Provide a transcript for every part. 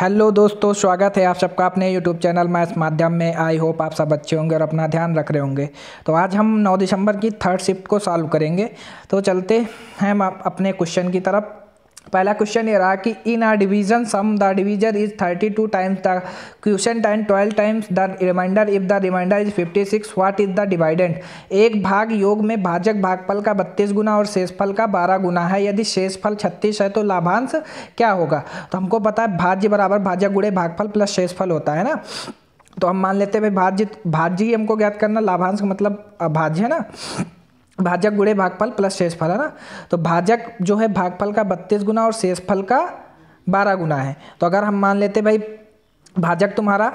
Hello दोस्तों, स्वागत है आप सबका अपने यूट्यूब चैनल मैथ्स माध्यम में। आई होप आप सब अच्छे होंगे और अपना ध्यान रख रहे होंगे। तो आज हम 9 दिसंबर की थर्ड शिफ्ट को सॉल्व करेंगे। तो चलते हैं हम अपने क्वेश्चन की तरफ। पहला क्वेश्चन ये रहा कि in a division sum the divisor is 32 times the quotient and 12 times the remainder if the remainder is 56, what is the dividend. एक भाग योग में भाजक भागफल का 32 गुना और शेषफल का 12 गुना है। यदि शेषफल 36 है तो लाभांश क्या होगा। तो हमको पता है भाज्य बराबर भाजक गुणे भागफल प्लस शेषफल होता है ना। तो हम मान लेते हैं भाई भाज्य ही हमको ज्ञात करना, लाभांश का मतलब भाज्य है ना। भाजक गुणे भागफल प्लस शेषफल है ना। तो भाजक जो है भागफल का 32 गुना और शेषफल का 12 गुना है। तो अगर हम मान लेते भाई भाजक तुम्हारा,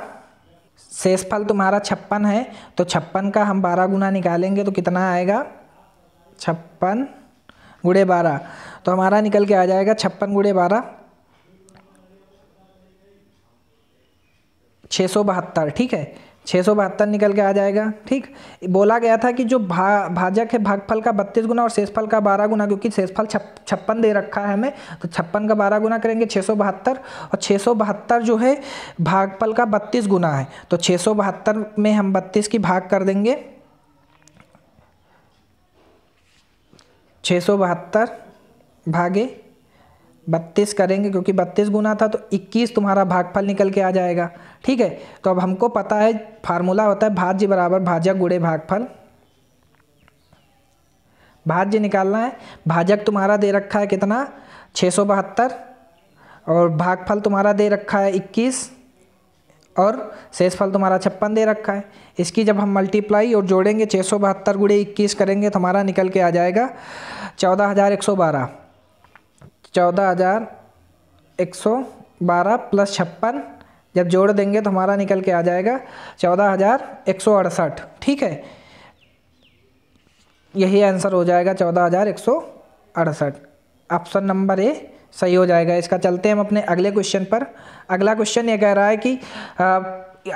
शेषफल तुम्हारा 56 है, तो 56 का हम 12 गुना निकालेंगे तो कितना आएगा 56 गुणे 12। तो हमारा निकल के आ जाएगा 56 गुणे 12 672। ठीक है, 672 निकल के आ जाएगा। ठीक, बोला गया था कि जो भाजक है भागफल का 32 गुना और शेषफल का 12 गुना, क्योंकि शेषफल 56 दे रखा है हमें, तो 56 का 12 गुना करेंगे 672। और 672 जो है भागफल का 32 गुना है, तो 672 में हम 32 की भाग कर देंगे। 672 भागे 32 करेंगे, क्योंकि 32 गुना था तो 21 तुम्हारा भागफल निकल के आ जाएगा। ठीक है, तो अब हमको पता है फार्मूला होता है भाज्य बराबर भाजक गुणे भागफल। भाज्य निकालना है, भाजक तुम्हारा दे रखा है कितना 672 और भागफल तुम्हारा दे रखा है 21 और शेषफल तुम्हारा 56 दे रखा है। इसकी जब हम मल्टीप्लाई और जोड़ेंगे 672 गुणे 21 करेंगे तो हमारा निकल के आ जाएगा 14,112। 14,112 प्लस 56 जब जोड़ देंगे तो हमारा निकल के आ जाएगा 14,168। ठीक है, यही आंसर हो जाएगा 14,168। ऑप्शन नंबर ए सही हो जाएगा इसका। चलते हैं हम अपने अगले क्वेश्चन पर। अगला क्वेश्चन ये कह रहा है कि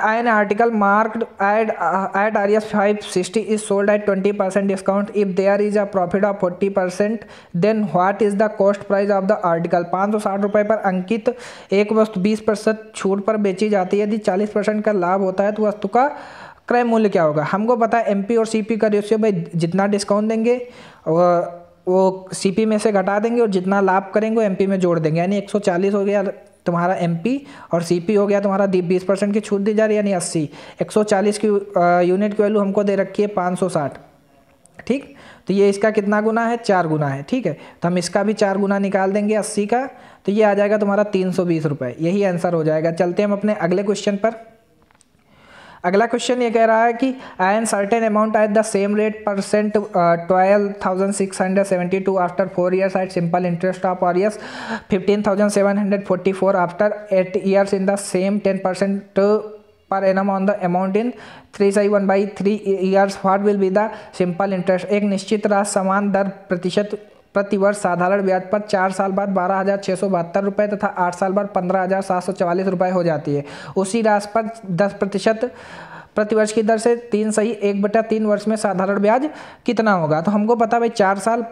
an article marked at RS 560 is sold at 20% discount. If there is a profit of 40%, then what is the cost price of the article। 560 रुपये पर अंकित एक वस्तु 20% छूट पर बेची जाती है। यदि 40% का लाभ होता है तो वस्तु का क्रय मूल्य क्या होगा। हमको पता है एमपी और सीपी का रेशियो, भाई जितना डिस्काउंट देंगे वो सीपी में से घटा देंगे और जितना लाभ करेंगे वो एमपी में जोड़ देंगे। यानी 140 हो गया तुम्हारा एमपी और सीपी हो गया तुम्हारा 20% की छूट दी जा रही है, यानी 80। 140 की यूनिट की वैल्यू हमको दे रखी है 560। ठीक, तो ये इसका कितना गुना है 4 गुना है। ठीक है, तो हम इसका भी 4 गुना निकाल देंगे 80 का, तो ये आ जाएगा तुम्हारा 320 रुपये। यही आंसर हो जाएगा। चलते हैं हम अपने अगले क्वेश्चन पर। अगला क्वेश्चन ये कह रहा है कि an certain amount at the same rate percent 12,672 after 4 years at simple interest of RS 15,744 after 8 years in the same 10% per annum on the amount in 3/1/3 years, what will be the simple interest. एक निश्चित राशि समान दर प्रतिशत प्रतिवर्ष साधारण ब्याज पर 4 साल बाद 12,672 रुपये तथा 8 साल बाद 15,744 रुपये हो जाती है। उसी राशि पर 10% प्रतिवर्ष की दर से 3/1/3 वर्ष में साधारण ब्याज कितना होगा। तो हमको पता भाई 4 साल,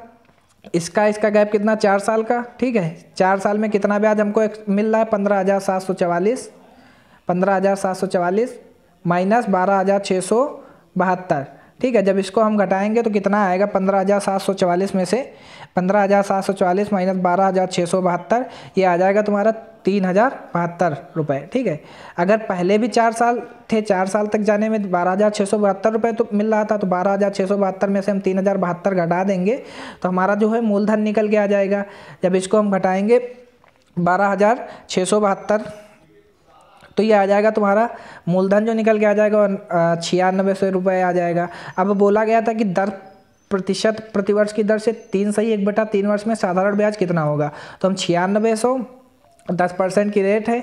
इसका गैप कितना 4 साल का। ठीक है, 4 साल में कितना ब्याज हमको मिल रहा है 15,744 माइनस 12,672। ठीक है, जब इसको हम घटाएंगे तो कितना आएगा 15,744 में से 15,744 माइनस 12,672, ये आ जाएगा तुम्हारा 3,072 रुपये। ठीक है, अगर पहले भी 4 साल थे, 4 साल तक जाने में 12,672 रुपये तो मिल रहा था, तो 12,672 में से हम 3,072 घटा देंगे तो हमारा जो है मूलधन निकल के आ जाएगा। जब इसको हम घटाएंगे 12,672 तो ये आ जाएगा तुम्हारा मूलधन जो निकल के आ जाएगा 9600 रुपये आ जाएगा। अब बोला गया था कि दर प्रतिशत प्रतिवर्ष की दर से 3/1/3 वर्ष में साधारण ब्याज कितना होगा। तो हम 9600, 10% की रेट है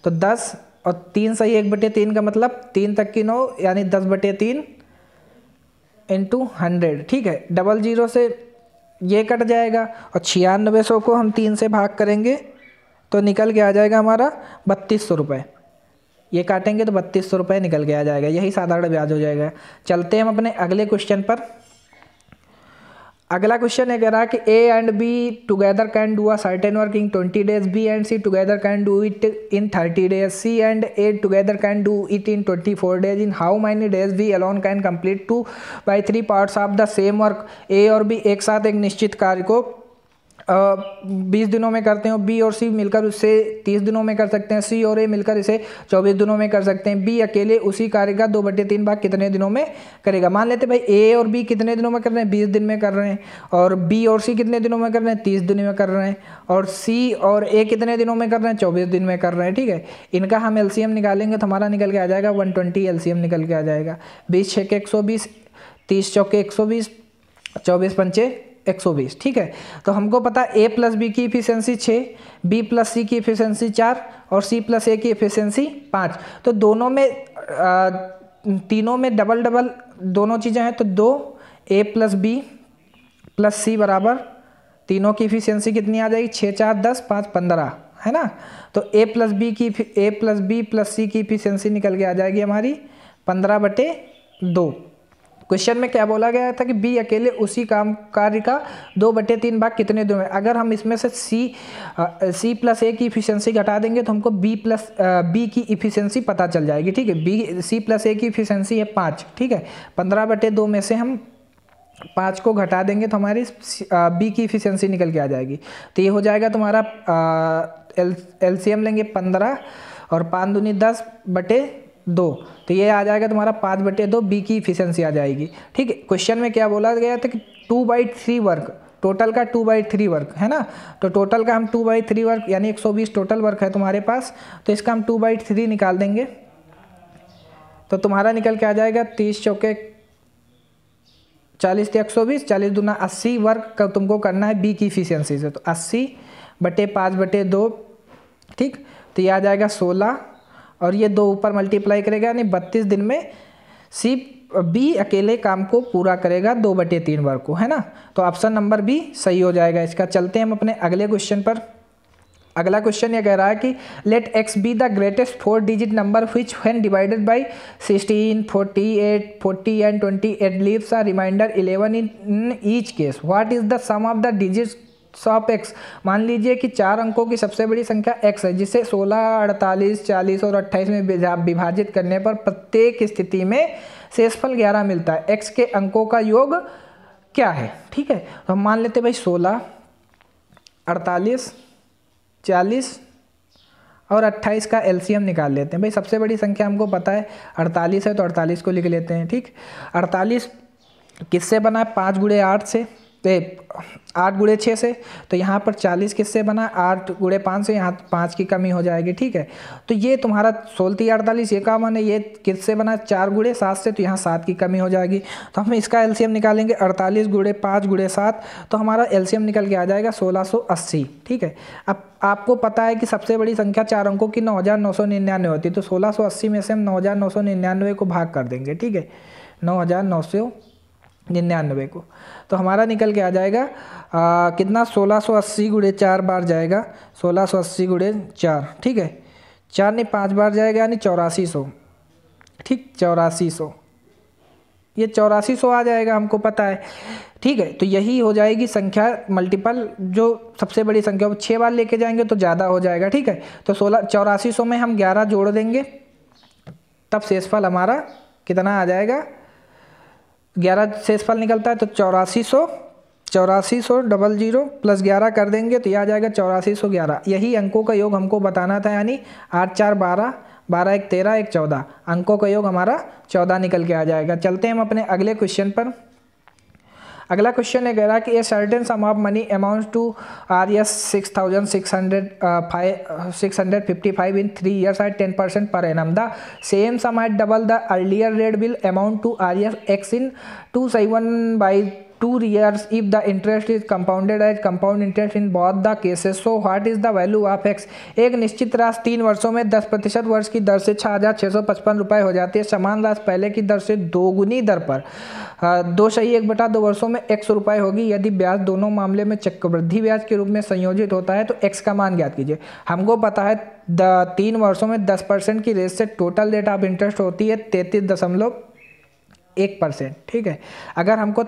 तो 10 और 3/1/3 का मतलब 3 तक की 9, यानी 10/3 इंटू 100। ठीक है, 00 से ये कट जाएगा और 9600 को हम 3 से भाग करेंगे तो निकल के आ जाएगा हमारा 3200 रुपये। ये काटेंगे तो 3200 रुपये निकल के आ जाएगा। यही साधारण ब्याज हो जाएगा। चलते हैं हम अपने अगले क्वेश्चन पर। अगला क्वेश्चन है कह रहा है कि A and B together can do a certain work in 20 days, B and C together can do it in 30 days, C and A together can do it in 24 days, in how many days B alone can complete 2/3 parts of the same work. A और B एक साथ एक निश्चित कार्य को 20 दिनों में करते हैं, बी और सी मिलकर उससे 30 दिनों में कर सकते हैं, सी और ए मिलकर इसे 24 दिनों में कर सकते हैं। बी अकेले उसी कार्य का 2/3 भाग कितने दिनों में करेगा। मान लेते भाई ए और बी कितने दिनों में कर रहे हैं, 20 दिन में कर रहे हैं, और बी और सी कितने दिनों में कर रहे हैं, 30 दिन में कर रहे हैं, और सी और ए कितने दिनों में कर रहे हैं, 24 दिन में कर रहे हैं। ठीक है, इनका हम एलसीएम निकालेंगे तो हमारा निकल के आ जाएगा 120 एलसीएम निकल के आ जाएगा। 20 6 के 120, 30 चौके 120, 24 पंचे 120। ठीक है, तो हमको पता ए प्लस बी की इफिशियंसी 6, बी प्लस सी की इफिशियंसी 4 और सी प्लस ए की इफिशियंसी 5। तो दोनों में तीनों में डबल डबल दोनों चीज़ें हैं, तो 2 ए प्लस बी प्लस सी बराबर तीनों की इफिशियंसी कितनी आ जाएगी, 6 4 10 5 15 है ना। तो ए प्लस बी प्लस सी की इफिशियंसी निकल के आ जाएगी हमारी 15/2। क्वेश्चन में क्या बोला गया था कि बी अकेले उसी कार्य का 2/3 भाग कितने दिनों में। अगर हम इसमें से सी प्लस ए की इफिशियंसी घटा देंगे तो हमको बी की इफिशियंसी पता चल जाएगी। ठीक है, सी प्लस ए की इफिशियंसी है 5। ठीक है, 15/2 में से हम 5 को घटा देंगे तो हमारी बी की इफिशियंसी निकल के आ जाएगी। तो ये हो जाएगा तुम्हारा एलसीएम लेंगे 15 और 5 दूनी 10/2, तो ये आ जाएगा तुम्हारा 5/2 बी की इफिशियंसी आ जाएगी। ठीक है, क्वेश्चन में क्या बोला गया था कि 2/3 वर्क, टोटल का 2/3 वर्क है ना। तो टोटल का हम 2/3 वर्क यानी 120 टोटल वर्क है तुम्हारे पास, तो इसका हम 2/3 निकाल देंगे तो तुम्हारा निकल के आ जाएगा 30 चौके 40 × 120, 40 दूना 80 वर्क का तुमको करना है बी की इफिशियंसी से। तो 80/5/2। ठीक, तो ये आ जाएगा 16 और ये 2 ऊपर मल्टीप्लाई करेगा यानी 32 दिन में बी अकेले काम को पूरा करेगा 2/3 वर्क को, है ना। तो ऑप्शन नंबर बी सही हो जाएगा इसका। चलते हैं हम अपने अगले क्वेश्चन पर। अगला क्वेश्चन ये कह रहा है कि let x be the greatest 4 digit number which when divided by 16, 48, 40 and 28 leaves a remainder 11 in each case. What is the sum of the digits of x. मान लीजिए कि 4 अंकों की सबसे बड़ी संख्या x है, जिसे 16, 48, 40 और 28 में विभाजित करने पर प्रत्येक स्थिति में शेषफल 11 मिलता है। x के अंकों का योग क्या है। ठीक है, तो हम मान लेते हैं भाई 16, 48, 40 और 28 का एलसीएम निकाल लेते हैं। भाई सबसे बड़ी संख्या हमको पता है 48 है, तो 48 को लिख लेते हैं। ठीक, 48 किससे बना है, 5 × 8 से, 8 × 6 से, तो यहाँ पर 40 किससे बना, 8 × 5 से, यहाँ 5 की कमी हो जाएगी। ठीक है, तो ये तुम्हारा 16 48 ये का मान है, ये किससे बना, 4 × 7 से, तो यहाँ 7 की कमी हो जाएगी। तो हम इसका एलसीएम निकालेंगे 48 × 5 × 7, तो हमारा एलसीएम निकल के आ जाएगा 1680। ठीक है, अब आपको पता है कि सबसे बड़ी संख्या 4 अंकों की 9999 होती है, तो 1680 में से हम 9999 को भाग कर देंगे। ठीक है, 9999 को, तो हमारा निकल के आ जाएगा कितना, 1680 × 4 बार जाएगा, 1680 × 4। ठीक है, 4 नहीं 5 बार जाएगा यानी 8400। ठीक, 8400, ये 8400 आ जाएगा, हमको पता है। ठीक है, तो यही हो जाएगी संख्या मल्टीपल, जो सबसे बड़ी संख्या 6 बार लेके जाएंगे तो ज़्यादा हो जाएगा। ठीक है, तो 8400 में हम 11 जोड़ देंगे, तब शेषफल हमारा कितना आ जाएगा, 11 शेषफल निकलता है, तो 8400 प्लस 11 कर देंगे तो यह आ जाएगा 8411। यही अंकों का योग हमको बताना था, यानी 8 4 12, 12 1 13, 1 14, अंकों का योग हमारा 14 निकल के आ जाएगा। चलते हैं हम अपने अगले क्वेश्चन पर। अगला क्वेश्चन है कह रहा है कि a certain sum of money amount to Rs 6655 in 3 years at 10% per annum. The same sum at double the earlier rate will amount to Rs x in 271/2 years if the interest is compounded as compound interest in both the cases. So what is the value of x? एक निश्चित राशि 3 वर्षों में 10% वर्ष की दर से 6655 रुपये हो जाती है। समान राशि पहले की दर से 2 गुनी दर पर 2/1/2 वर्षों में x रुपये होगी। यदि ब्याज दोनों मामले में चक्रवृद्धि ब्याज के रूप में संयोजित होता है तो x का मान ज्ञात कीजिए। हमको पता है 3 वर्षों में 10% की रेट से टोटल रेट ऑफ इंटरेस्ट होती है 1%, ठीक है। अगर हमको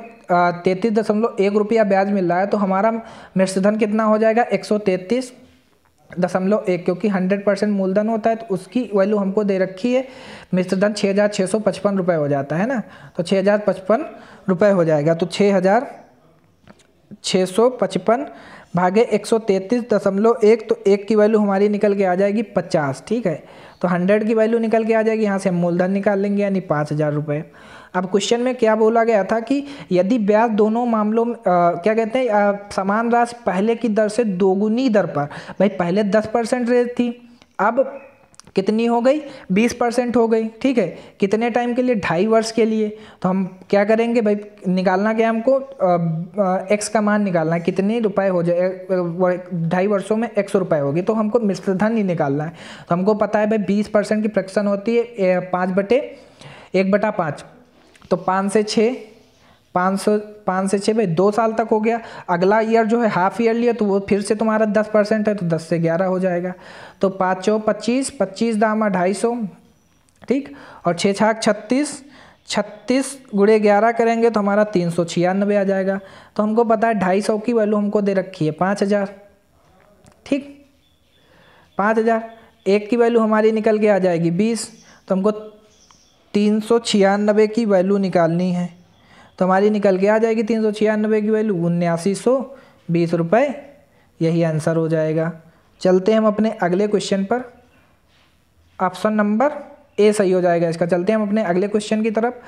33.1 ब्याज मिल रहा है तो हमारा मिश्रधन कितना हो जाएगा 133.1, क्योंकि 100% मूलधन होता है तो उसकी वैल्यू हमको दे रखी है। मिश्रधन 6,655 रुपये हो जाता है ना, तो 6,055 रुपये हो जाएगा। तो 6,655 भागे 133.1, तो 1 की वैल्यू हमारी निकल के आ जाएगी 50, ठीक है। तो 100 की वैल्यू निकल के आ जाएगी, यहाँ से हम मूलधन निकाल लेंगे यानी 5,000 रुपये। अब क्वेश्चन में क्या बोला गया था कि यदि ब्याज दोनों मामलों में क्या कहते हैं समान राशि पहले की दर से दोगुनी दर पर, भाई पहले 10% रेट थी, अब कितनी हो गई 20% हो गई, ठीक है। कितने टाइम के लिए 2.5 वर्ष के लिए। तो हम क्या करेंगे भाई, निकालना क्या हमको एक्स का मान निकालना है, कितने रुपए हो जाए 2.5 वर्षों में 100 रुपये होगी, तो हमको मिश्रधन ही निकालना है। तो हमको पता है भाई 20% की फ्रैक्शन होती है 5/1/5, तो 5 से 6 भाई 2 साल तक हो गया। अगला ईयर जो है हाफ ईयरली है तो वो फिर से तुम्हारा 10% है, तो 10 से 11 हो जाएगा। तो 5 चौ 25, 25 दामा 250, ठीक, और 6 छाक 36, 36 गुणे 11 करेंगे तो हमारा 396 आ जाएगा। तो हमको पता है 250 की वैल्यू हमको दे रखी है 5,000, ठीक, 5,000। 1 की वैल्यू हमारी निकल के आ जाएगी 20, तो हमको 396 की वैल्यू निकालनी है। तो हमारी निकल के आ जाएगी 396 की वैल्यू 7920 रुपये, यही आंसर हो जाएगा। चलते हैं हम अपने अगले क्वेश्चन पर। ऑप्शन नंबर ए सही हो जाएगा इसका। चलते हैं हम अपने अगले क्वेश्चन की तरफ।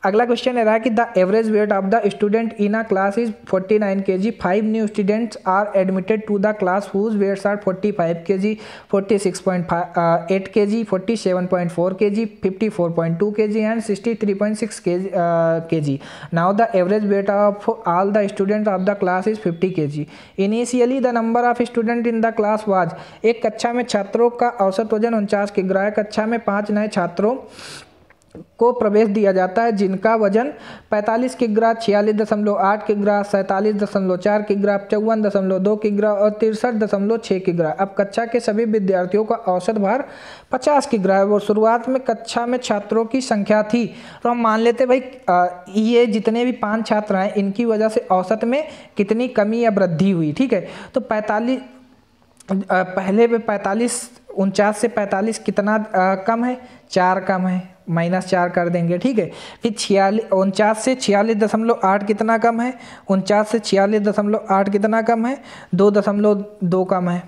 अगला क्वेश्चन है कि the average weight of the student in a class is 49 kg। 5 new students are admitted to the class whose weights are 45 kg, 46.8 kg, 47.4 kg, 54.2 kg and 63.6 kg। Now the average weight of all the students of the class is 50 kg। Initially the number of student in the class was. एक कक्षा में छात्रों का औसत वजन 49 किग्रा है। कक्षा में 5 नए छात्रों को प्रवेश दिया जाता है जिनका वजन 45 किग्रा, 46.8 किग्रा, 47.4 किग्रा, 54.2 किग्रा और 63.6 किग्रा। अब कक्षा के सभी विद्यार्थियों का औसत भार 50 किग्रा है। वो शुरुआत में कक्षा में छात्रों की संख्या थी, तो हम मान लेते भाई ये जितने भी 5 छात्र हैं इनकी वजह से औसत में कितनी कमी या वृद्धि हुई, ठीक है। तो 45 पहले पे 49 से 45 कितना कम है, 4 कम है, -4 कर देंगे, ठीक है। फिर 49 से 46.8 कितना कम है, 49 से 46.8 कितना कम है, 2.2 कम है,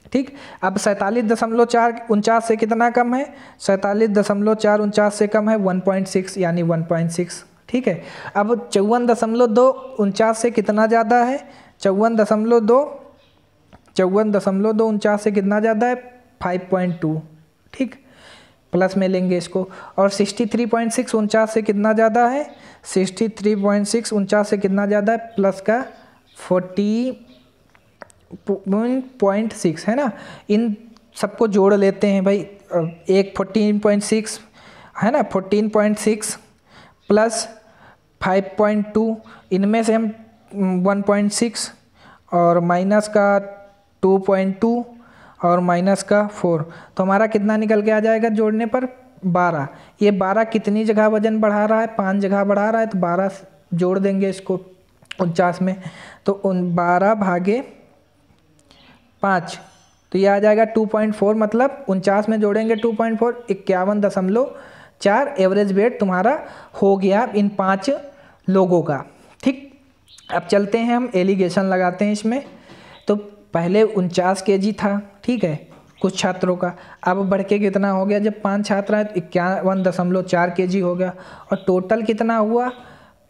ठीक। अब 47.4 49 से कितना कम है, 47.4 49 से कम है 1.6 यानी 1.6, ठीक है। अब 54.2 49 से कितना ज़्यादा है, 54.2 49 से कितना ज़्यादा है 5.2, ठीक, प्लस में लेंगे इसको। और 63.6 49 से कितना ज़्यादा है, 63.6 49 से कितना ज़्यादा है प्लस का 40.6 है ना। इन सबको जोड़ लेते हैं भाई, एक 14.6 है ना, 14.6 प्लस 5.2, इनमें से हम 1.6 और माइनस का 2.2 और माइनस का 4, तो हमारा कितना निकल के आ जाएगा जोड़ने पर 12। ये 12 कितनी जगह वजन बढ़ा रहा है, 5 जगह बढ़ा रहा है, तो 12 जोड़ देंगे इसको 49 में, तो 12 भागे 5, तो ये आ जाएगा 2.4, मतलब 49 में जोड़ेंगे 2.4 51.4 एवरेज वेट तुम्हारा हो गया इन 5 लोगों का, ठीक। अब चलते हैं हम एलिगेशन लगाते हैं इसमें। तो पहले 49 kg था, ठीक है, कुछ छात्रों का, अब बढ़ के कितना हो गया, जब 5 छात्र हैं तो 51.4 kg हो गया, और टोटल कितना हुआ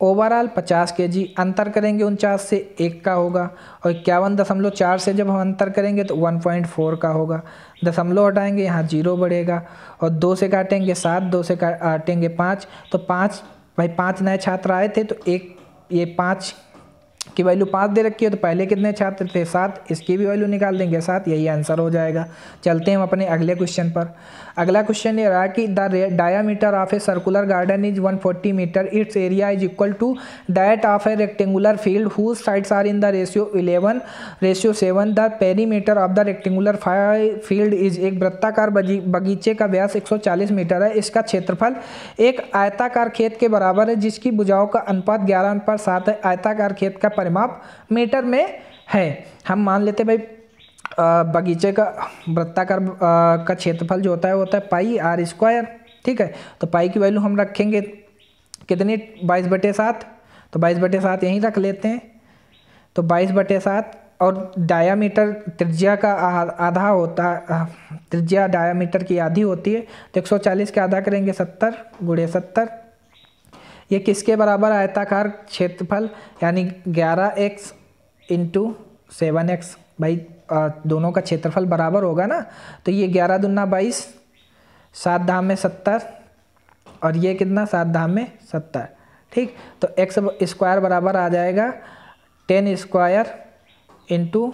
ओवरऑल 50 kg। अंतर करेंगे 49 से 1 का होगा, और 51.4 से जब हम अंतर करेंगे तो 1.4 का होगा। दशमलव हटाएंगे यहाँ 0 बढ़ेगा, और 2 से काटेंगे 7, 2 से काटेंगे 5, तो 5 भाई 5 नए छात्र आए थे तो एक ये 5 की वैल्यू 5 दे रखी है, तो पहले कितने छात्र थे 7, इसकी भी वैल्यू निकाल देंगे 7, यही आंसर हो जाएगा। चलते हैं हम अपने अगले क्वेश्चन पर। अगला क्वेश्चन ये रहा कि the diameter of a circular garden is 140 metre, its area is equal to that of a rectangular field whose sides are in the ratio 11:7। The perimeter of the rectangular field is, एक वृत्ताकार बगीचे का व्यास 140 metre है, इसका क्षेत्रफल एक आयताकार खेत के बराबर है जिसकी भुजाओं का अनुपात 11:7 है। आयताकार खेत का परिमाप मीटर में है। हम मान लेते भाई बगीचे का वृत्ताकार का क्षेत्रफल जो होता है वो होता है पाई आर स्क्वायर, ठीक है। तो पाई की वैल्यू हम रखेंगे कितनी, 22/7, तो 22/7 यहीं रख लेते हैं। तो 22/7 और डायामीटर त्रिज्या का आधा होता है, त्रिज्या डायामीटर की आधी होती है, तो 140 का आधा करेंगे 70 × 70। ये किसके बराबर आयताकार क्षेत्रफल, यानी 11x × 7x। भाई दोनों का क्षेत्रफल बराबर होगा ना, तो ये 11 दूना 22, 7 धाम में 70, और ये कितना 7 धाम में 70, ठीक। तो x स्क्वायर बराबर आ जाएगा 10 स्क्वायर × 2,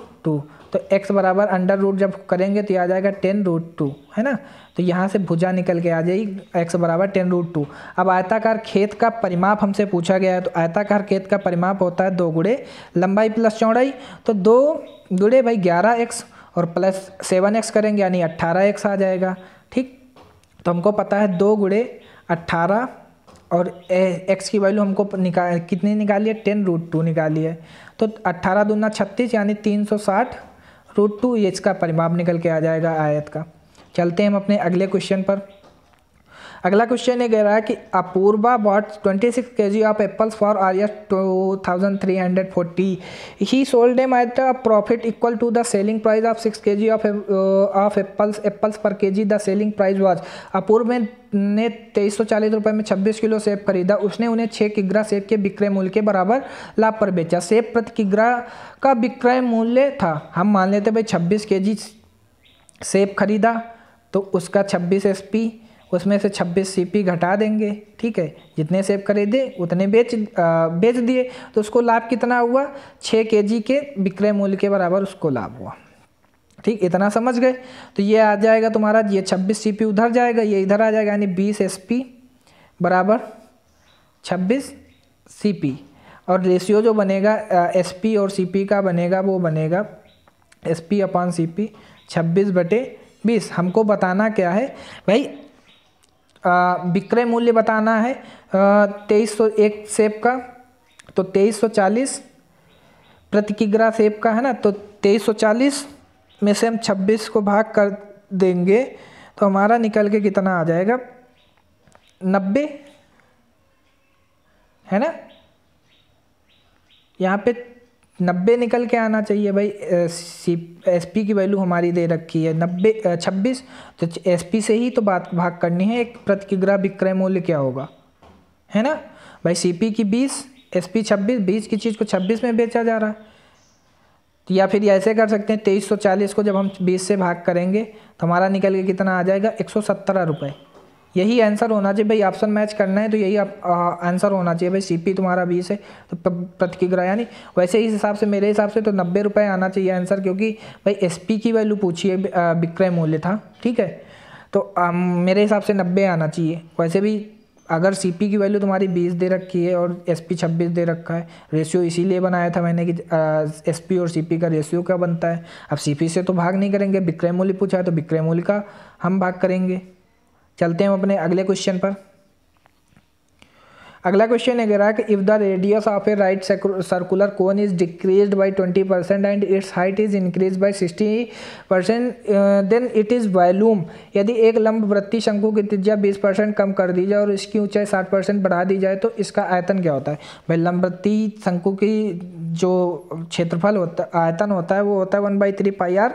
तो x बराबर अंडर रूट जब करेंगे तो ये आ जाएगा 10√2, है ना। तो यहाँ से भुजा निकल के आ जाएगी x बराबर 10√2। अब आयताकार खेत का परिमाप हमसे पूछा गया है, तो आयताकार खेत का परिमाप होता है 2 गुणे लंबाई प्लस चौड़ाई, तो 2 गुणे भाई 11x और प्लस 7x करेंगे यानी 18x आ जाएगा, ठीक। तो हमको पता है 2 गुणे 18 और x की वैल्यू हमको कितनी निकाली है, 10√2 निकाली है। तो 18 दूना 36 यानी 360√2, ये इसका परिमाप निकल के आ जाएगा आयत का। चलते हैं हम अपने अगले क्वेश्चन पर। अगला क्वेश्चन ये कह रहा है कि Apurva bought 26 kg of apples for Rs 2340, he sold them at a profit equal to the selling price of 6 kg of apples per KG. The selling price was, Apurva ने 2340 रुपये में 26 किलो सेब खरीदा, उसने उन्हें 6 किग्रा सेब के विक्रय मूल्य के बराबर लाभ पर बेचा। सेब प्रति किग्रा का विक्रय मूल्य था, हम मान लेते भाई 26 kg सेब खरीदा, तो उसका 26 SP, उसमें से 26 CP घटा देंगे, ठीक है। जितने सेब खरीदे उतने बेच दिए, तो उसको लाभ कितना हुआ, 6 kg के विक्रय मूल्य के बराबर उसको लाभ हुआ, ठीक। इतना समझ गए। तो ये आ जाएगा तुम्हारा, ये 26 CP उधर जाएगा, ये इधर आ जाएगा, यानी 20 SP बराबर 26 CP। और रेशियो जो बनेगा SP और CP का बनेगा, वो बनेगा SP/CP 26/20। हमको बताना क्या है भाई, विक्रय मूल्य बताना है 2301 सेब का, तो 2340 प्रति किग्रा सेब का, है ना। तो 2340 में से हम 26 को भाग कर देंगे, तो हमारा निकल के कितना आ जाएगा, 90, है ना। यहाँ पे 90 निकल के आना चाहिए भाई। SP की वैल्यू हमारी दे रखी है 26, तो SP से ही तो भाग करनी है, एक प्रति किग्रा विक्रय मूल्य क्या होगा, है ना भाई। CP की 20, SP 26, 20 की चीज़ को 26 में बेचा जा रहा है। तो या फिर ऐसे कर सकते हैं, 2340 को जब हम 20 से भाग करेंगे तो हमारा निकल के कितना आ जाएगा, 117 रुपये। यही आंसर होना चाहिए भाई, ऑप्शन मैच करना है तो यही आंसर होना चाहिए भाई। CP तुम्हारा 20 है तो प्रति किग्रा, यानी वैसे ही हिसाब से मेरे हिसाब से तो 90 रुपये आना चाहिए आंसर, क्योंकि भाई SP की वैल्यू पूछी है, विक्रय मूल्य था, ठीक है। तो मेरे हिसाब से 90 आना चाहिए। वैसे भी अगर CP की वैल्यू तुम्हारी 20 दे रखी है और SP 26 दे रखा है, रेशियो इसीलिए बनाया था मैंने कि SP और CP का रेशियो क्या बनता है। अब CP से तो भाग नहीं करेंगे, विक्रय मूल्य पूछा है तो विक्रय मूल्य का हम भाग करेंगे। चलते हैं अपने अगले क्वेश्चन पर। अगला क्वेश्चन ये कह रहा है कि if the radius of a right circular cone is decreased by 20% and its height is increase by 60%, then it is volume. यदि एक लंब वृत्तीय शंकु की त्रिज्या 20% कम कर दी जाए और इसकी ऊंचाई 60% बढ़ा दी जाए तो इसका आयतन क्या होता है। भाई लंब वृत्तीय शंकु की जो क्षेत्रफल होता है, आयतन होता है, वो होता है 1/3 πr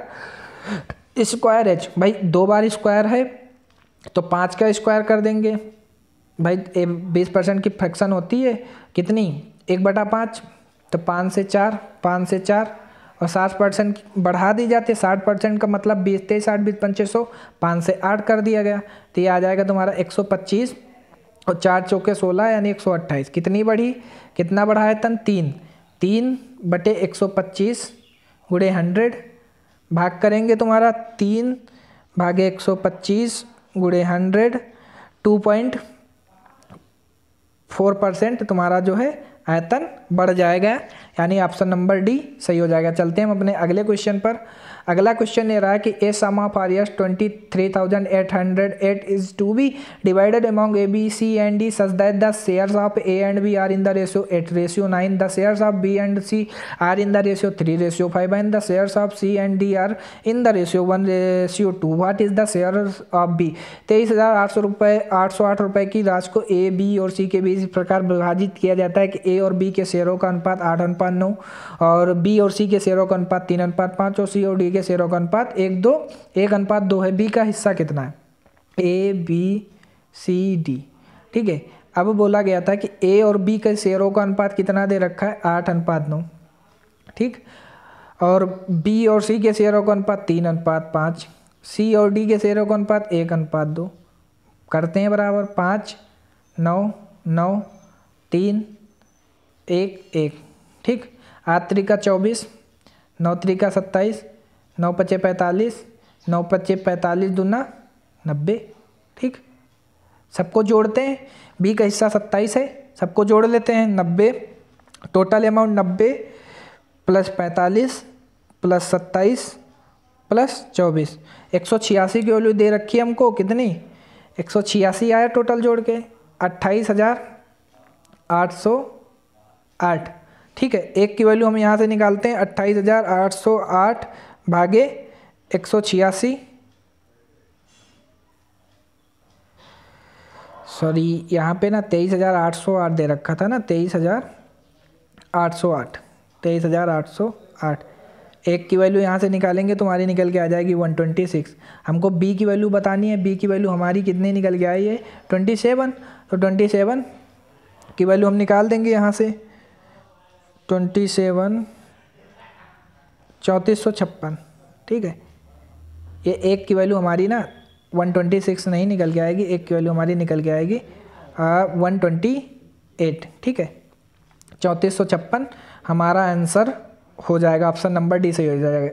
स्क्वायर h। भाई 2 बार स्क्वायर है तो 5 का स्क्वायर कर देंगे। भाई 20% की फ्रैक्शन होती है कितनी, 1/5, तो 5 से 4, 5 से 4 और 60% बढ़ा दी जाती है। 60% का मतलब 20, 23, 8, 20, 2500, 5 से 8 कर दिया गया, तो ये आ जाएगा तुम्हारा 125 और 4 चौके 16 यानी 128। कितनी बढ़ी, कितना बढ़ा आयतन, 3। 3/125 गुणे 100 भाग करेंगे तुम्हारा 3/125 गुणे 100 2.4% तुम्हारा जो है आयतन बढ़ जाएगा, यानी ऑप्शन नंबर डी सही हो जाएगा। चलते हैं हम अपने अगले क्वेश्चन पर। अगला क्वेश्चन ये रहा कि a sum of Rs 23,808 is to be divided among A B C and D such that the shares of A and B are in the ratio 8:9, the shares of B and C are in the ratio 3:5 and the shares of C and D are in the ratio 1:2। What is the shares of B. 23,808 रुपये की राशि को A B और सी के बीच इस प्रकार विभाजित किया जाता है कि ए और बी के शेयरों का अनुपात 8:9 और बी और सी के शेयरों का अनुपात 3:5 और सी और डी के शेयरों का अनुपात 1:2 है। बी का हिस्सा कितना है, ए बी सी डी, ठीक है। अब बोला गया था कि ए और बी के शेयरों का अनुपात कितना दे रखा है 8:9, ठीक। और बी और सी के शेयरों का अनुपात 3:5, सी और डी के शेयरों का अनुपात 1:2। करते हैं बराबर 5, 9, 9, 3, 1, 1, ठीक। 8 त्रिका 24, 9 त्रिका 27, 9 पचे 45, 9 पचे 45 दूना 90, ठीक। सबको जोड़ते हैं, बी का हिस्सा 27 है, सबको जोड़ लेते हैं 90, total amount 90 plus 45 plus 27 plus 24, 186 की वैल्यू दे रखी है हमको, कितनी 186 आया टोटल जोड़ के 28,808, ठीक है। एक की वैल्यू हम यहाँ से निकालते हैं 28,808 भागे 186, सॉरी यहाँ पे ना 23,808 दे रखा था ना, 23,808। एक की वैल्यू यहाँ से निकालेंगे तुम्हारी निकल के आ जाएगी 126। हमको बी की वैल्यू बतानी है, बी की वैल्यू हमारी कितनी निकल के आई है 27, तो 27 की वैल्यू हम निकाल देंगे यहाँ से 27 3456, ठीक है। ये एक की वैल्यू हमारी ना 126 नहीं निकल के आएगी, एक की वैल्यू हमारी निकल के आएगी 128, ठीक है। 3456 हमारा आंसर हो जाएगा, ऑप्शन नंबर डी से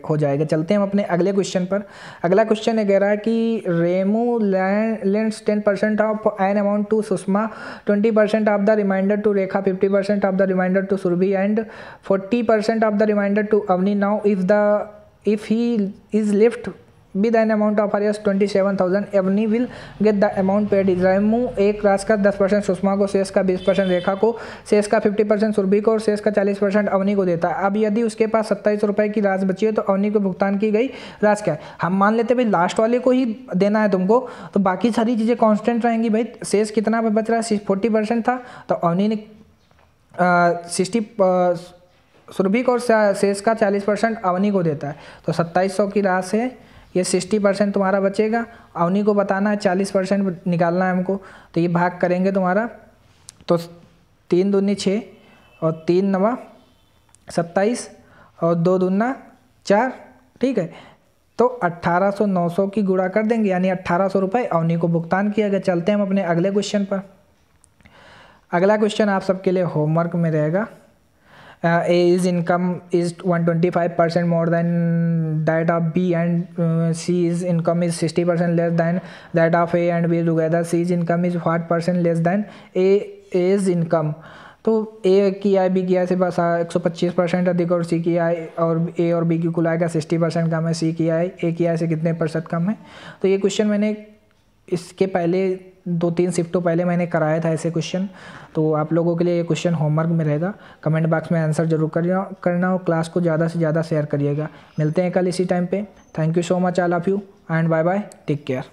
हो जाएगा। चलते हैं हम अपने अगले क्वेश्चन पर। अगला क्वेश्चन ये कह रहा है कि रेमू लेंड्स 10% ऑफ an amount to Sushma, 20% of the remainder to Rekha, 50% of the remainder to Surabhi and 40% of the remainder to Avani. Now if he is left with an amount of Arias 27,000, Avni will get the amount paid. Remo एक राशि का 10% सुषमा को, शेष का 20% रेखा को, शेष का 50% सुरभि को और शेष का 40% अवनी को देता है। अब यदि उसके पास 27 रुपये की राशि बची है तो अवनी को भुगतान की गई राशि क्या है। हम मान लेते भाई लास्ट वाले को ही देना है तुमको, तो बाकी सारी चीज़ें कांस्टेंट रहेंगी। भाई शेष कितना बच रहा है, 40% था, तो अवनी ने 60 सुरभि को और शेष का 40% अवनी को देता है। तो 2700 की राशि है, ये 60% तुम्हारा बचेगा, अवनी को बताना है 40% निकालना है हमको। तो ये भाग करेंगे तुम्हारा, तो 3 दूनी 6 और 3 नवा 27 और 2 दूना 4, ठीक है। तो 1800 900 की गुणा कर देंगे, यानी 1800 रुपये अवनी को भुगतान किया गया। चलते हैं हम अपने अगले क्वेश्चन पर। अगला क्वेश्चन आप सबके लिए होमवर्क में रहेगा। A's income is 125% more than that of B and C's income is 60% less than that of A and B together. C's income is what percent less than A's income? तो A की आय B की आय से बस 125% अधिक और C की आय और A और B की कुल आय का 60% कम है। C की आय A की आय से कितने % कम है। तो ये क्वेश्चन मैंने इसके पहले 2-3 शिफ्टों पहले मैंने कराया था ऐसे क्वेश्चन, तो आप लोगों के लिए ये क्वेश्चन होमवर्क में रहेगा। कमेंट बॉक्स में आंसर जरूर करना और क्लास को ज़्यादा से ज़्यादा शेयर करिएगा। मिलते हैं कल इसी टाइम पे। Thank you so much all of you and bye bye, take care.